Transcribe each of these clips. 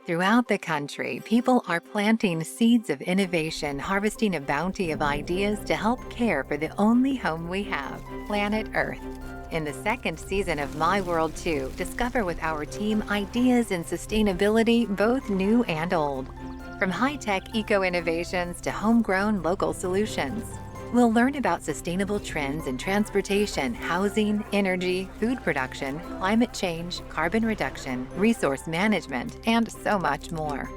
Throughout the country, people are planting seeds of innovation, harvesting a bounty of ideas to help care for the only home we have, planet Earth. In the second season of My World 2, discover with our team ideas in sustainability, both new and old. From high-tech eco-innovations to homegrown local solutions. We'll learn about sustainable trends in transportation, housing, energy, food production, climate change, carbon reduction, resource management, and so much more.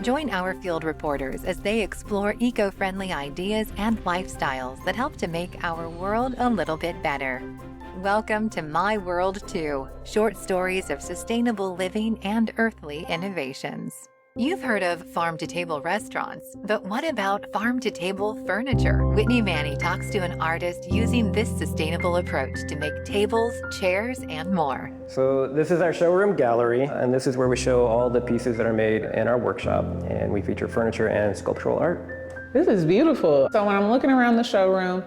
Join our field reporters as they explore eco-friendly ideas and lifestyles that help to make our world a little bit better. Welcome to My World 2, short stories of sustainable living and earthly innovations. You've heard of farm-to-table restaurants, but what about farm-to-table furniture? Whitney Manney talks to an artist using this sustainable approach to make tables, chairs, and more. So this is our showroom gallery, and this is where we show all the pieces that are made in our workshop, and we feature furniture and sculptural art. This is beautiful. So when I'm looking around the showroom,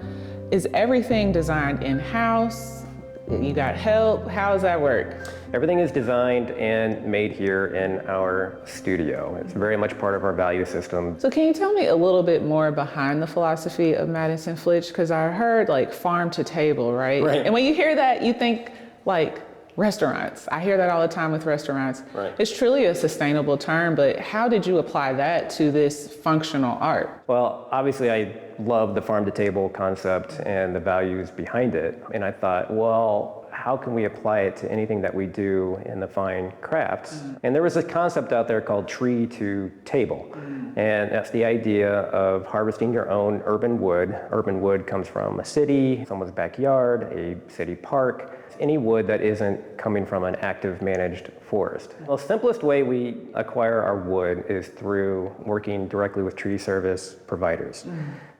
is everything designed in-house? You got help? How does that work? Everything is designed and made here in our studio. It's very much part of our value system. So can you tell me a little bit more behind the philosophy of Madison Flitch? Because I heard like farm to table, right? And when you hear that, you think like restaurants. I hear that all the time with restaurants. It's truly a sustainable term, but how did you apply that to this functional art? Well, obviously I love the farm to table concept and the values behind it. And I thought, well, how can we apply it to anything that we do in the fine crafts? And there was a concept out there called tree to table. And that's the idea of harvesting your own urban wood. Urban wood comes from a city, someone's backyard, a city park, any wood that isn't coming from an active managed forest. The simplest way we acquire our wood is through working directly with tree service providers.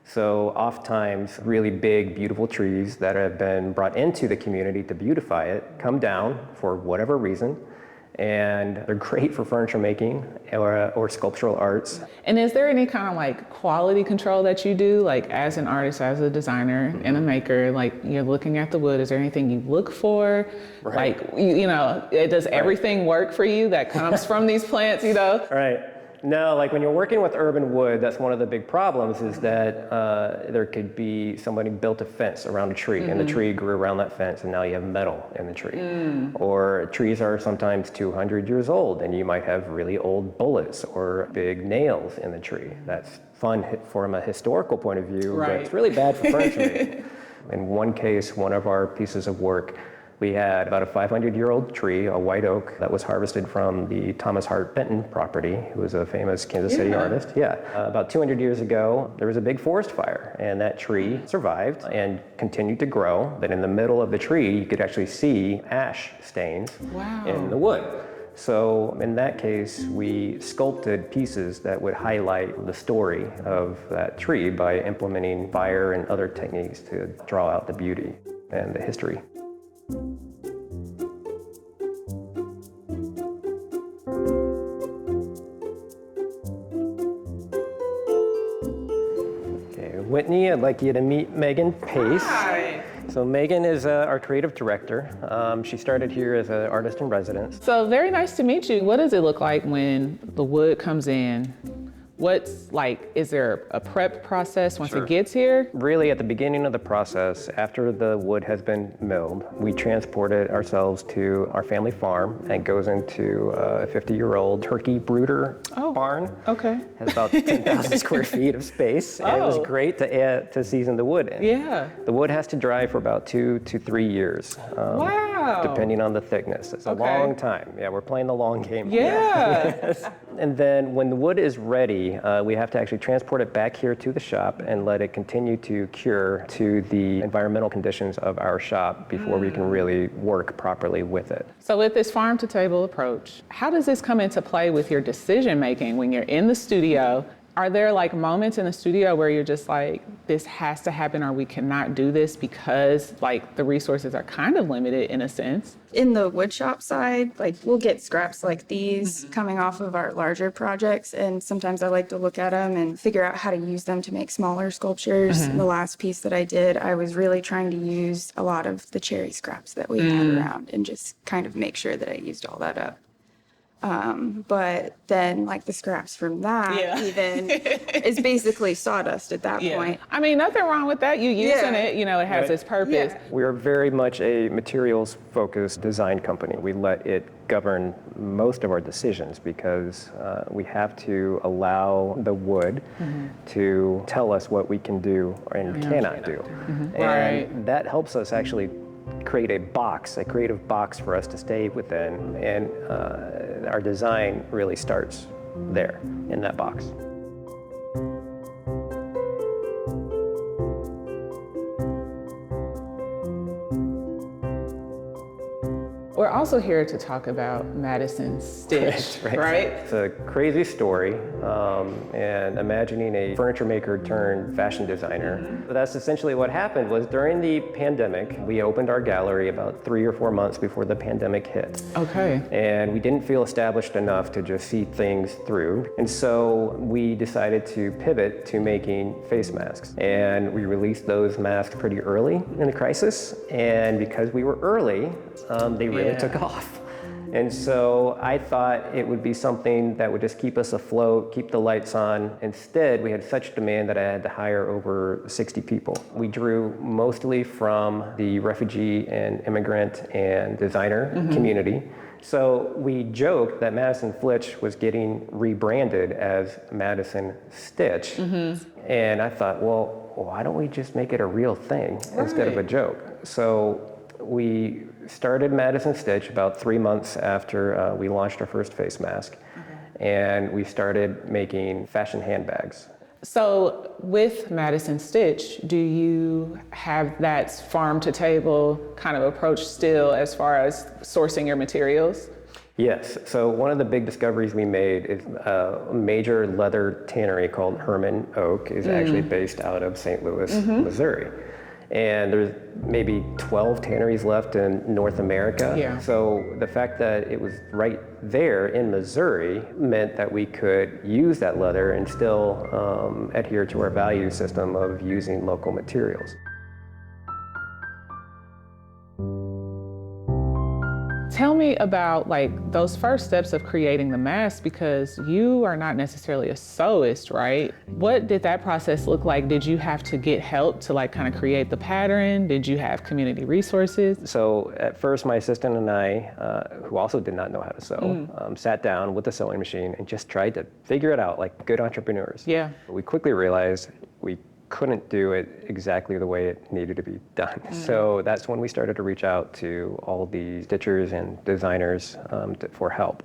So oftentimes really big, beautiful trees that have been brought into the community to beautify it come down for whatever reason, and they're great for furniture making or sculptural arts. And is there any kind of like quality control that you do, like as an artist, as a designer and a maker, like you're looking at the wood, is there anything you look for? Like, you know, does everything work for you that comes from these plants, you know? No, like when you're working with urban wood, that's one of the big problems is that there could be somebody built a fence around a tree and the tree grew around that fence and now you have metal in the tree. Or trees are sometimes 200 years old and you might have really old bullets or big nails in the tree. That's fun from a historical point of view, but it's really bad for furniture making. In one case, one of our pieces of work, we had about a 500-year-old tree, a white oak, that was harvested from the Thomas Hart Benton property, who was a famous Kansas City artist. About 200 years ago, there was a big forest fire, and that tree survived and continued to grow. But in the middle of the tree, you could actually see ash stains in the wood. So in that case, we sculpted pieces that would highlight the story of that tree by implementing fire and other techniques to draw out the beauty and the history. Whitney, I'd like you to meet Megan Pace. Hi. So Megan is our creative director. She started here as an artist in residence. So very nice to meet you. What does it look like when the wood comes in? What's like, is there a prep process once it gets here? Really at the beginning of the process, after the wood has been milled, we transport it ourselves to our family farm and goes into a 50-year-old turkey brooder barn. Has about 10,000 square feet of space. And it was great to season the wood in. The wood has to dry for about 2 to 3 years. Depending on the thickness. It's a long time. We're playing the long game. And then when the wood is ready, we have to actually transport it back here to the shop and let it continue to cure to the environmental conditions of our shop before we can really work properly with it. So with this farm to table approach, how does this come into play with your decision making when you're in the studio? Are there like moments in the studio where you're just like, this has to happen or we cannot do this because like the resources are kind of limited in a sense? In the woodshop side, like we'll get scraps like these coming off of our larger projects, and sometimes I like to look at them and figure out how to use them to make smaller sculptures. The last piece that I did, I was really trying to use a lot of the cherry scraps that we had around and just kind of make sure that I used all that up. But then like the scraps from that even is basically sawdust at that point. I mean, nothing wrong with that. You using it, you know, it has its purpose. We are very much a materials-focused design company. We let it govern most of our decisions because we have to allow the wood to tell us what we can do and cannot do. And that helps us actually create a box, a creative box for us to stay within, and our design really starts there, in that box. We're also here to talk about Madison Stitch, right? It's a crazy story, and imagining a furniture maker turned fashion designer. But that's essentially what happened. Was during the pandemic, we opened our gallery about 3 or 4 months before the pandemic hit. Okay. And we didn't feel established enough to just see things through. And so we decided to pivot to making face masks. And we released those masks pretty early in the crisis. And because we were early, they really took off. And so I thought it would be something that would just keep us afloat, keep the lights on. Instead, we had such demand that I had to hire over 60 people. We drew mostly from the refugee and immigrant and designer community. So we joked that Madison Flitch was getting rebranded as Madison Stitch. And I thought, well, why don't we just make it a real thing instead of a joke? So we started Madison Stitch about 3 months after we launched our first face mask. And we started making fashion handbags. So with Madison Stitch, do you have that farm to table kind of approach still as far as sourcing your materials? Yes, so one of the big discoveries we made is a major leather tannery called Herman Oak is actually based out of St. Louis, Missouri. And there's maybe 12 tanneries left in North America. So the fact that it was right there in Missouri meant that we could use that leather and still adhere to our value system of using local materials. Tell me about like those first steps of creating the mask, because you are not necessarily a sewist, right? What did that process look like? Did you have to get help to like kind of create the pattern? Did you have community resources? So at first my assistant and I, who also did not know how to sew, sat down with the sewing machine and just tried to figure it out like good entrepreneurs. We quickly realized we couldn't do it exactly the way it needed to be done. So that's when we started to reach out to all the stitchers and designers for help.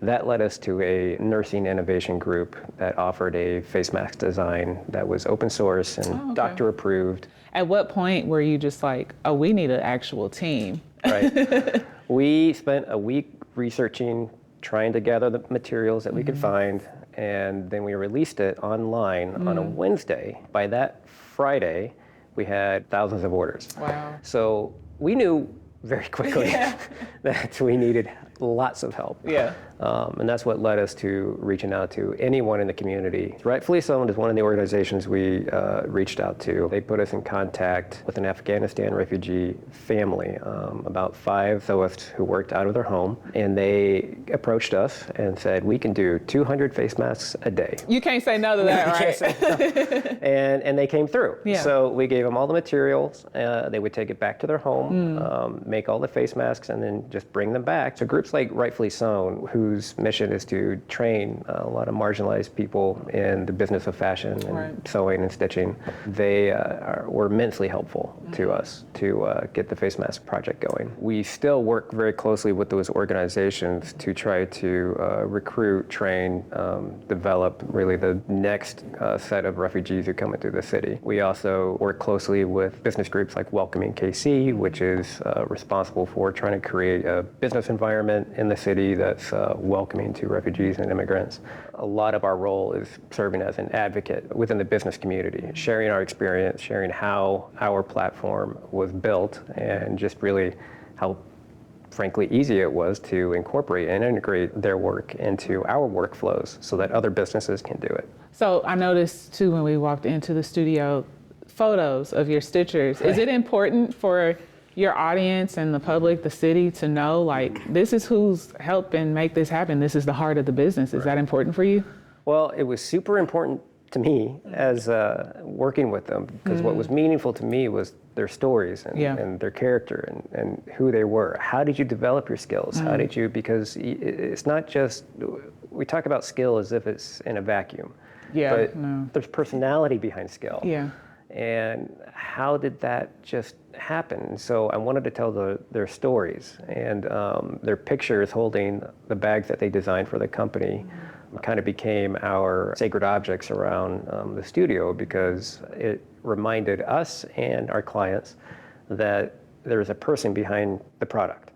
That led us to a nursing innovation group that offered a face mask design that was open source and doctor approved. At what point were you just like, oh, we need an actual team? Right. We spent a week researching, trying to gather the materials that we could find, and then we released it online on a Wednesday. By that Friday, we had thousands of orders. Wow. So we knew very quickly that we needed lots of help. And that's what led us to reaching out to anyone in the community. Rightfully Sewn is one of the organizations we reached out to. They put us in contact with an Afghanistan refugee family, about 5 sewists who worked out of their home. And they approached us and said, we can do 200 face masks a day. You can't say no to that, right? And they came through. So we gave them all the materials. They would take it back to their home, make all the face masks, and then just bring them back. So groups like Rightfully Sewn, whose mission is to train a lot of marginalized people in the business of fashion and sewing and stitching, they were immensely helpful to us to get the face mask project going. We still work very closely with those organizations to try to recruit, train, develop really the next set of refugees who come into the city. We also work closely with business groups like Welcoming KC, which is responsible for trying to create a business environment in the city that's welcoming to refugees and immigrants. A lot of our role is serving as an advocate within the business community, sharing our experience, sharing how our platform was built, and just really how frankly easy it was to incorporate and integrate their work into our workflows so that other businesses can do it. So I noticed too when we walked into the studio, photos of your stitchers. Is it important for your audience and the public, the city, to know like this is who's helping make this happen? This is the heart of the business. Is that important for you? Well, it was super important to me as working with them, because what was meaningful to me was their stories and their character and who they were. How did you develop your skills? How did you, because it's not just, we talk about skill as if it's in a vacuum, but there's personality behind skill. Yeah. And how did that just happen? So I wanted to tell their stories, and their pictures holding the bags that they designed for the company kind of became our sacred objects around the studio, because it reminded us and our clients that there's a person behind the product.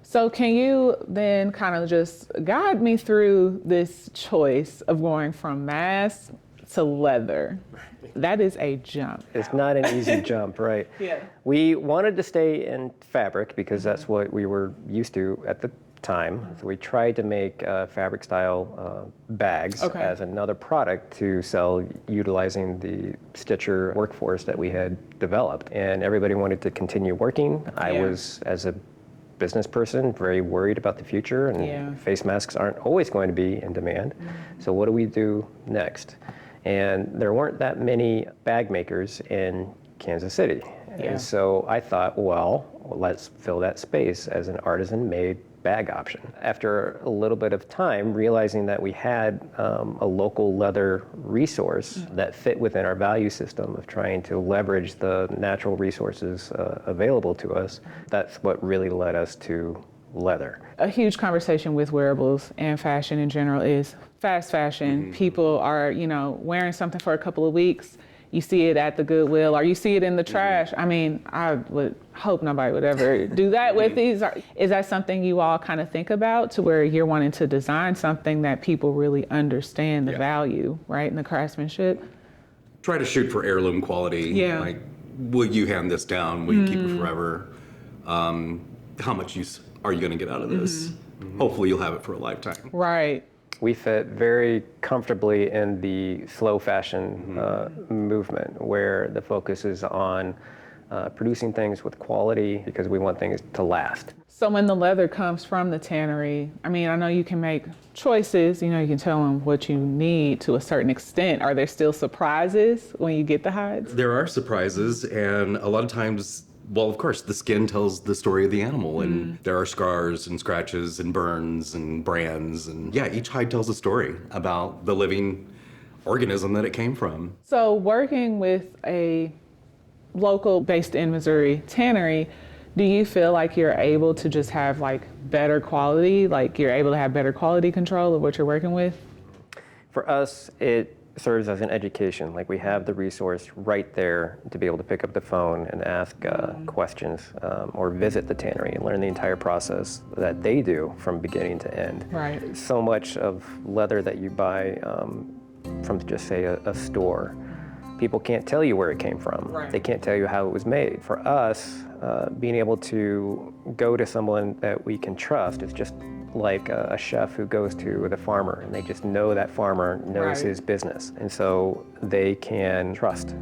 So can you then kind of just guide me through this choice of going from mass to leather? That is a jump. It's not an easy jump, right? Yeah. We wanted to stay in fabric because that's what we were used to at the time. So we tried to make fabric style bags as another product to sell utilizing the stitcher workforce that we had developed. And everybody wanted to continue working. I was, as a business person, very worried about the future, and face masks aren't always going to be in demand. So what do we do next? And there weren't that many bag makers in Kansas City. And so I thought, well, let's fill that space as an artisan-made bag option. After a little bit of time, realizing that we had a local leather resource that fit within our value system of trying to leverage the natural resources available to us, that's what really led us to leather. A huge conversation with wearables and fashion in general is fast fashion. People are, wearing something for a couple of weeks. You see it at the Goodwill, or you see it in the trash. I mean, I would hope nobody would ever do that with these. Is that something you all kind of think about, to where you're wanting to design something that people really understand the value, right, and the craftsmanship? Try to shoot for heirloom quality. Yeah. Like, will you hand this down? Will you keep it forever? How much use are you going to get out of this? Hopefully you'll have it for a lifetime. Right. We fit very comfortably in the slow fashion movement, where the focus is on producing things with quality because we want things to last. So when the leather comes from the tannery, I mean, I know you can make choices, you can tell them what you need to a certain extent. Are there still surprises when you get the hides? There are surprises, and a lot of times, well, of course, the skin tells the story of the animal, and there are scars and scratches and burns and brands, and each hide tells a story about the living organism that it came from. So working with a local, based in Missouri, tannery, do you feel like you're able to just have better quality, you're able to have better quality control of what you're working with? For us, it serves as an education. We have the resource right there to be able to pick up the phone and ask questions, or visit the tannery and learn the entire process that they do from beginning to end. Right. So much of leather that you buy from just say a store, people can't tell you where it came from. Right. They can't tell you how it was made. For us, being able to go to someone that we can trust is just like a chef who goes to the farmer, and they just know that farmer knows his business. And so they can trust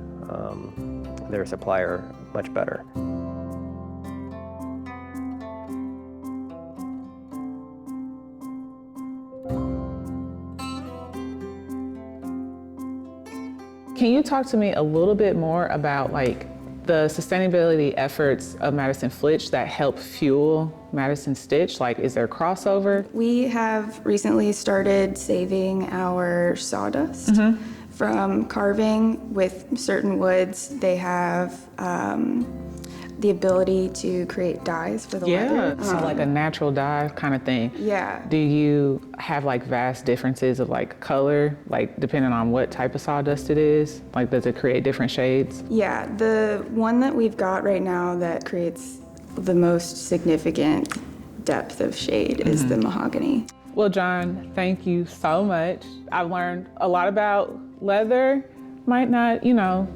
their supplier much better. Can you talk to me a little bit more about the sustainability efforts of Madison Flitch that help fuel Madison Stitch? Is there crossover? We have recently started saving our sawdust from carving with certain woods. They have the ability to create dyes for the leather. So a natural dye kind of thing. Yeah. Do you have vast differences of color, depending on what type of sawdust it is? Does it create different shades? Yeah, the one that we've got right now that creates the most significant depth of shade is the mahogany. Well, John, thank you so much. I've learned a lot about leather. Might not,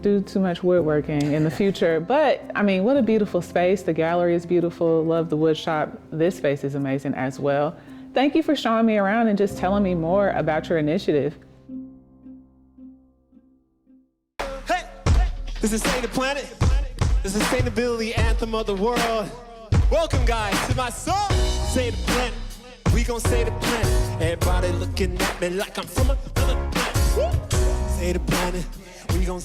do too much woodworking in the future, but I mean, what a beautiful space. The gallery is beautiful. Love the wood shop. This space is amazing as well. Thank you for showing me around and just telling me more about your initiative. Hey, this is Save the Planet. the sustainability anthem of the world. Welcome, guys, to my song. Say the planet, we gon' say the planet. Everybody looking at me like I'm from another planet. Woo! Say the planet.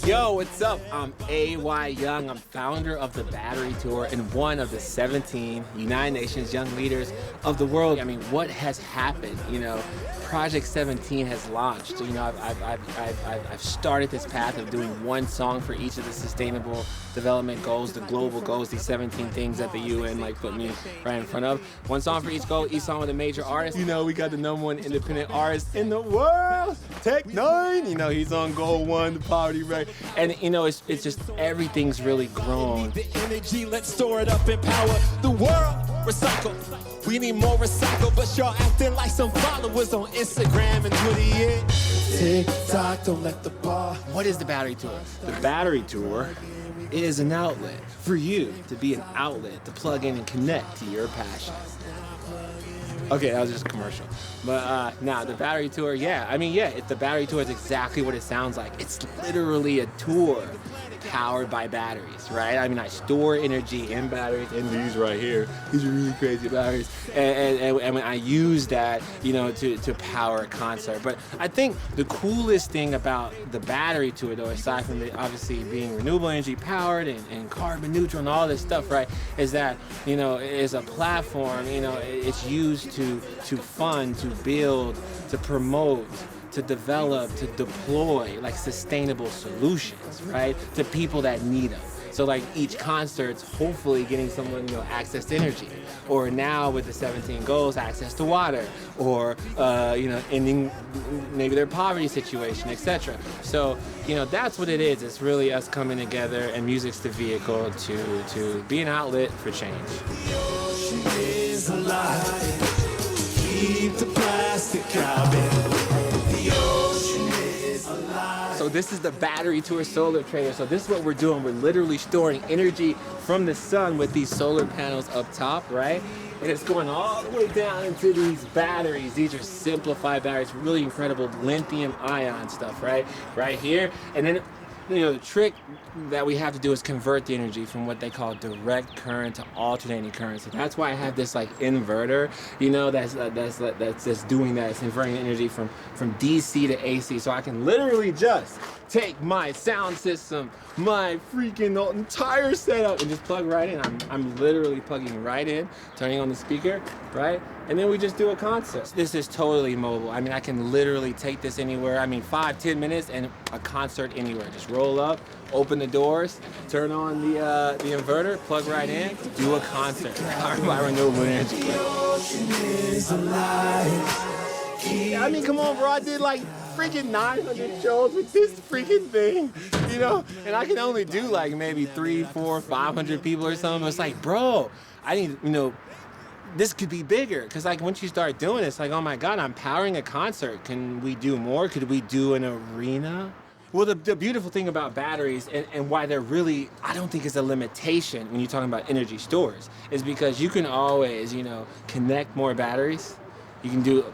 Yo, what's up? I'm A.Y. Young. I'm founder of the Battery Tour and one of the 17 United Nations Young Leaders of the world. I mean, what has happened? You know, Project 17 has launched. You know, I've started this path of doing one song for each of the Sustainable Development Goals, the global goals, these 17 things that the UN like put me right in front of. One song for each goal, each song with a major artist. You know, we got the #1 independent artist in the world, Tech 9. You know, he's on goal 1, the poverty rate. And you know, it's just everything's really grown. The energy, let's store it up and power the world. Recycle. We need more recycle, but y'all acting like some followers on Instagram and Twitter. Yeah. TikTok, don't let the bar. What is the Battery Tour? The Battery Tour is an outlet for you to be an outlet to plug in and connect to your passion. Okay, that was just a commercial. But now the Battery Tour, yeah. I mean, yeah, the Battery Tour is exactly what it sounds like. It's literally a tour powered by batteries, right? I mean, I store energy in batteries, and these right here. These are really crazy batteries. And I mean, I use that, you know, to power a concert. But I think the coolest thing about the Battery Tour, though, aside from it obviously being renewable energy powered and carbon neutral and all this stuff, right, is that, you know, it's a platform, you know, it's used to fund, to build, to promote, to develop, to deploy like sustainable solutions, right, to people that need them. So like each concert's hopefully getting someone, you know, access to energy, or now with the 17 goals, access to water, or you know, ending maybe their poverty situation, etc. So you know, that's what it is. It's really us coming together, and music's the vehicle to be an outlet for change. The ocean is alive. Keep the plastic out. So this is the Battery Tour solar trailer. So this is what we're doing. We're literally storing energy from the sun with these solar panels up top, right? And it's going all the way down into these batteries. These are simplified batteries, really incredible lithium ion stuff, right? Right here. And then, you know, the trick that we have to do is convert the energy from what they call direct current to alternating current. So that's why I have this like inverter, you know, that's doing that. It's inverting energy from DC to AC. So I can literally just take my sound system, my freaking entire setup, and just plug right in. I'm literally plugging right in, turning on the speaker, right? And then we just do a concert. This is totally mobile. I mean, I can literally take this anywhere. I mean, 5-10 minutes and a concert anywhere. Just roll up, open the doors, turn on the inverter, plug right in, do a concert powered by renewable energy. The ocean is alive. I mean, come on, bro. I did like freaking 900 shows with this freaking thing, you know? And I can only do like maybe 300, 400, 500 people or something. It's like, bro, I need, you know, this could be bigger. Because like once you start doing it, it's like, oh my God, I'm powering a concert. Can we do more? Could we do an arena? Well, the beautiful thing about batteries and why they're really, I don't think is a limitation when you're talking about energy stores, is because you can always, you know, connect more batteries. You can do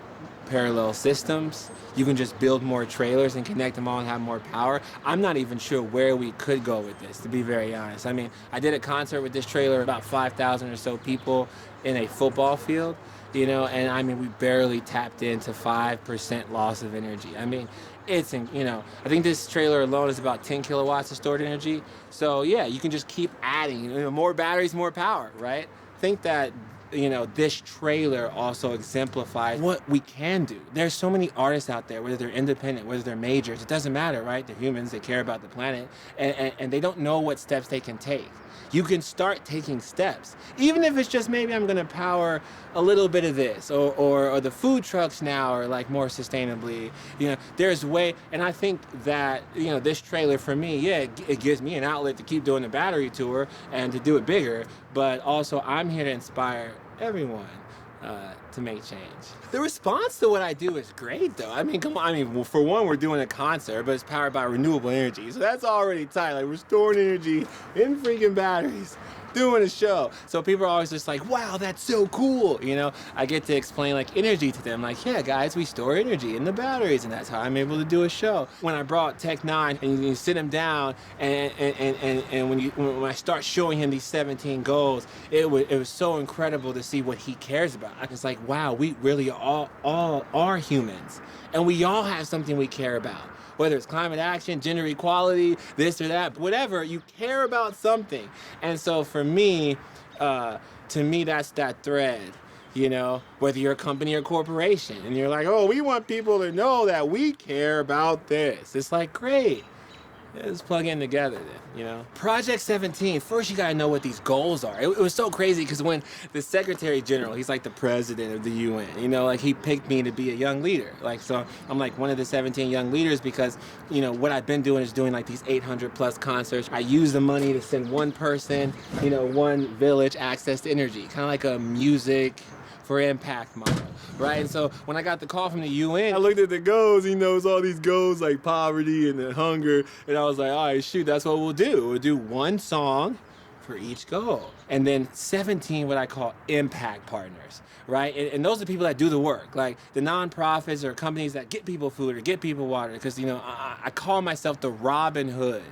parallel systems. You can just build more trailers and connect them all and have more power. I'm not even sure where we could go with this, to be very honest. I mean, I did a concert with this trailer, about 5,000 or so people in a football field, you know, and I mean, we barely tapped into 5% loss of energy. I mean, it's, you know, I think this trailer alone is about 10 kilowatts of stored energy. So yeah, you can just keep adding, you know, more batteries, more power, right? I think that, you know, this trailer also exemplifies what we can do. There's so many artists out there, whether they're independent, whether they're majors, it doesn't matter, right? They're humans, they care about the planet, and they don't know what steps they can take. You can start taking steps, even if it's just maybe I'm gonna power a little bit of this, or the food trucks now are like more sustainably, you know, there's way, and I think that, you know, this trailer for me, yeah, it gives me an outlet to keep doing the Battery Tour and to do it bigger, but also I'm here to inspire everyone to make change. The response to what I do is great, though. I mean, come on. I mean, well, for one, we're doing a concert, but it's powered by renewable energy, so that's already tight. Like, we're storing energy in freaking batteries. doing a show. So people are always just like, wow, that's so cool. You know, I get to explain like energy to them. Like, yeah, guys, we store energy in the batteries, and that's how I'm able to do a show. When I brought Tech 9 and you sit him down and when I start showing him these 17 goals, it was so incredible to see what he cares about. It's like, wow, we really all are humans, and we all have something we care about. Whether it's climate action, gender equality, this or that, whatever, you care about something. And so for me, to me, that's that thread, you know, whether you're a company or corporation, and you're like, oh, we want people to know that we care about this. It's like, great. Let's plug in together then, you know? Project 17, first you gotta know what these goals are. It was so crazy because when the Secretary General, he's like the president of the UN, you know, like he picked me to be a young leader. Like, so I'm like one of the 17 young leaders because, you know, what I've been doing is doing like these 800 plus concerts. I use the money to send one person, you know, one village access to energy, kind of like a music for impact model, right? And so when I got the call from the UN, I looked at the goals, you know, it's all these goals like poverty and then hunger, and I was like, all right, shoot, that's what we'll do. We'll do one song for each goal. And then 17 what I call impact partners, right? And those are people that do the work, like the nonprofits or companies that get people food or get people water, because, you know, I call myself the Robin Hood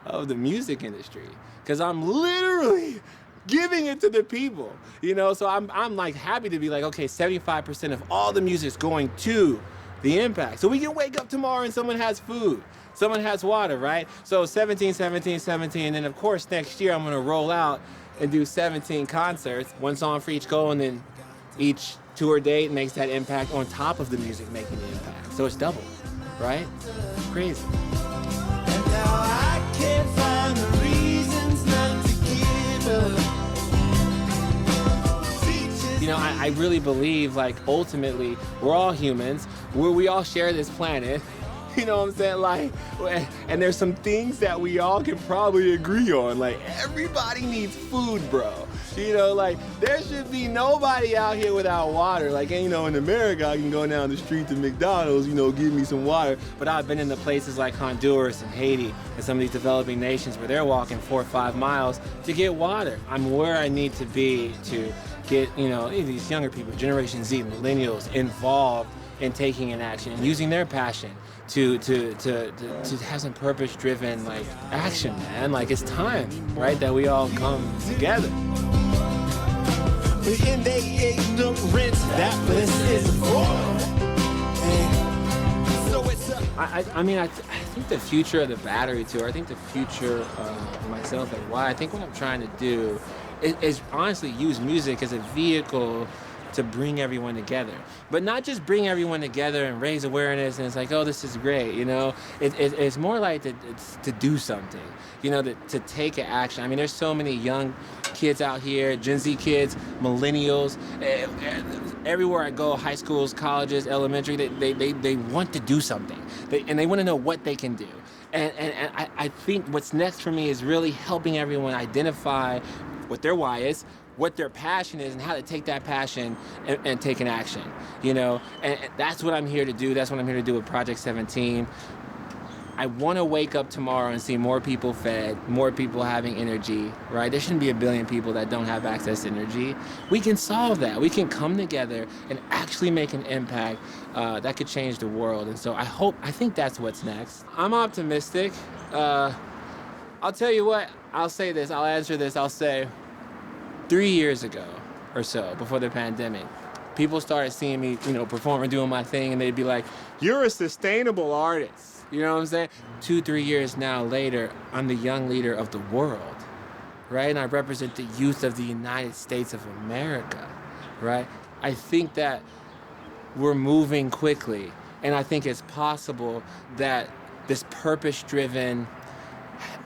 of the music industry, because I'm literally giving it to the people, you know? So I'm like happy to be like, okay, 75% of all the music's going to the impact. So we can wake up tomorrow and someone has food, someone has water, right? So 17, 17, 17, and then of course next year I'm gonna roll out and do 17 concerts, one song for each goal, and then each tour date makes that impact on top of the music making the impact. So it's double, right? Crazy. And now I can't find the reasons not to give up. You know, I really believe, like, ultimately, we're all humans. We all share this planet. You know what I'm saying? Like, and there's some things that we all can probably agree on. Like, everybody needs food, bro. You know, like, there should be nobody out here without water. Like, you know, in America, I can go down the street to McDonald's, you know, give me some water. But I've been in the places like Honduras and Haiti and some of these developing nations where they're walking 4 or 5 miles to get water. I'm where I need to be to get, you know, these younger people, Generation Z, millennials, involved in taking an action and using their passion to have some purpose-driven, like, action, man. Like, it's time, right, that we all come together. And they ignorant that this is for. So it's I mean, I think the future of the battery tour, I think the future of myself and why, I think what I'm trying to do is honestly use music as a vehicle to bring everyone together. But not just bring everyone together and raise awareness and it's like, oh, this is great, you know? It's more like to do something, you know, to take an action. I mean, there's so many young kids out here, Gen Z kids, millennials, everywhere I go, high schools, colleges, elementary, they want to do something. And they want to know what they can do. And I think what's next for me is really helping everyone identify what their why is, what their passion is, and how to take that passion and take an action, you know? And that's what I'm here to do. That's what I'm here to do with Project 17. I want to wake up tomorrow and see more people fed, more people having energy, right? There shouldn't be a billion people that don't have access to energy. We can solve that. We can come together and actually make an impact that could change the world. And so I think that's what's next. I'm optimistic. I'll tell you what, I'll say this, I'll answer this, I'll say 3 years ago or so, before the pandemic, people started seeing me, you know, perform and doing my thing, and they'd be like, you're a sustainable artist. You know what I'm saying? 2-3 years now later, I'm the young leader of the world, right? And I represent the youth of the United States of America, right? I think that we're moving quickly, and I think it's possible that this purpose-driven,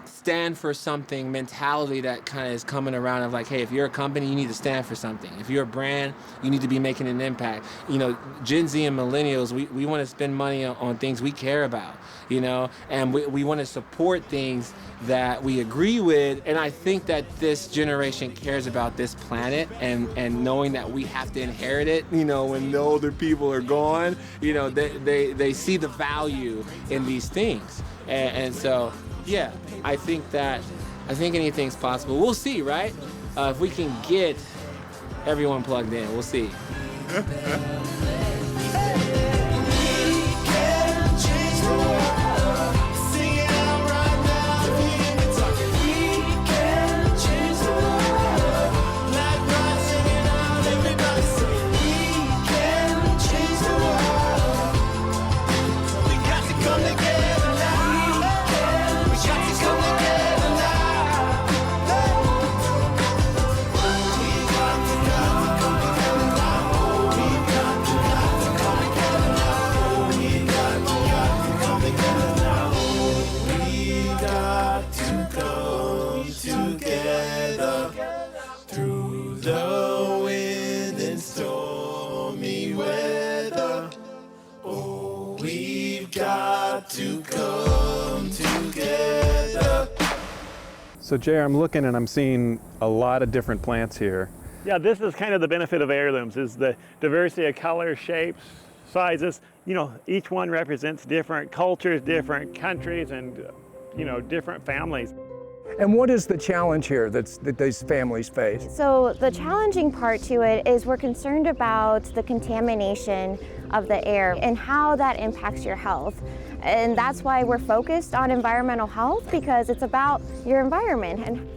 stand for something mentality that kind of is coming around of like, hey, if you're a company, you need to stand for something. If you're a brand, you need to be making an impact. You know, Gen Z and millennials, we want to spend money on things we care about, you know, and we want to support things that we agree with. And I think that this generation cares about this planet and knowing that we have to inherit it, you know, when the older people are gone, you know, they see the value in these things. And so, yeah, I think that I think anything's possible. We'll see, right? If we can get everyone plugged in, we'll see. So Jay, I'm looking and I'm seeing a lot of different plants here. Yeah, this is kind of the benefit of heirlooms, is the diversity of colors, shapes, sizes. You know, each one represents different cultures, different countries, and different families. And what is the challenge here that these families face? So the challenging part to it is we're concerned about the contamination of the air and how that impacts your health. And that's why we're focused on environmental health, because it's about your environment and